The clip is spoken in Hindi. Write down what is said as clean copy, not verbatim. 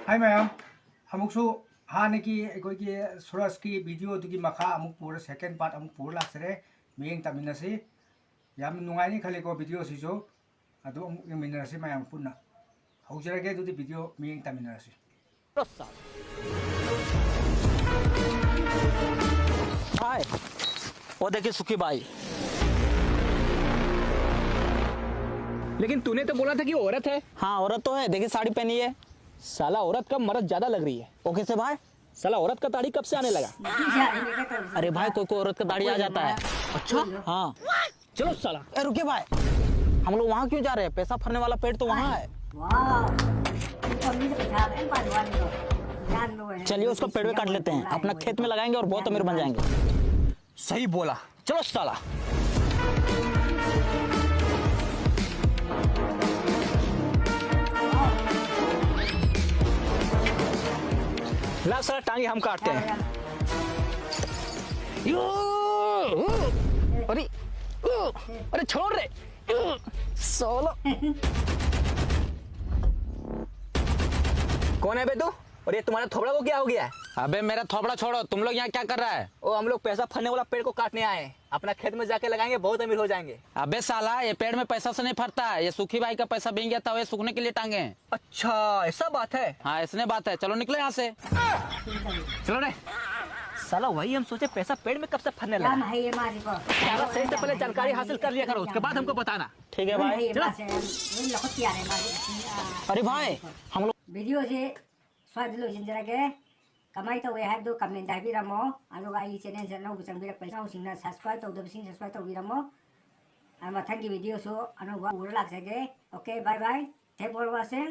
हाय मैम अमुकसु हानकी अखोगी सुरस की वीडियो दुगी मखा अमुक पूरा सेकंड पार्ट अमुक पूरा लाक्सरे मियेंग तमिनसी याम नुंगाइनी खलेको वीडियो सिसु अदु अमुक यमिनरसी मयाम पुन्ना हौजरगे दुदी वीडियो मियेंग तमिनरसी हाय वो देखिए सुखी बाई। लेकिन तूने तो बोला था कि औरत है। हाँ औरत तो है, देखिए साड़ी पहनी है। साला औरत का मर्द ज्यादा लग रही है। वो कैसे भाई? साला औरत का दाढ़ी कब से आने लगा? अरे भाई कोई कोई औरत का दाढ़ी आ जाता है। अच्छा हाँ चलो साला। रुके भाई, हम लोग वहाँ क्यों जा रहे हैं? पैसा फरने वाला पेड़ तो वहाँ है। चलिए उसको पेड़ में काट लेते हैं, अपना खेत में लगाएंगे और बहुत अमीर बन जाएंगे। सही बोला, चलो साला। ला साला टांगे हम काटते हैं। अरे अरे छोड़ रे साला। कौन है बे तू? और ये तुम्हारा थोबड़ा को क्या हो गया है? अबे मेरा थोबड़ा छोड़ो, तुम लोग यहाँ क्या कर रहा है? ओ हम लोग पैसा फरने वाला पेड़ को काटने आए हैं, अपना खेत में जाके लगाएंगे, बहुत अमीर हो जाएंगे। अबे साला ये पेड़ में पैसा से नहीं फरता है, ये सुखी भाई का पैसा बिक गया था, ये सूखने के लिए टांगे हैं। अच्छा ऐसा बात है। हाँ ऐसने बात है, चलो निकलो यहाँ से। चलो रे साला, वही हम सोचे पैसा पेड़ में कब से फरने लगा। साला सही से पहले जानकारी हासिल कर लिया करो, उसके बाद हमको बताना। ठीक है भाई। अरे भाई हम लोग वीडियो से स्वाद लो जिंजरगे कमाई तो वे है दो कमेंट दाबी रमो अदुगा आई चैनल से नौ बुचंग बिरक पैसा उसिंगना सब्सक्राइब तो दबसिंग सब्सक्राइब तो बिरमो मथंगी वीडियो सो अनुभव उर लाग सके। ओके बाय बाय, थे फॉर वाचिंग।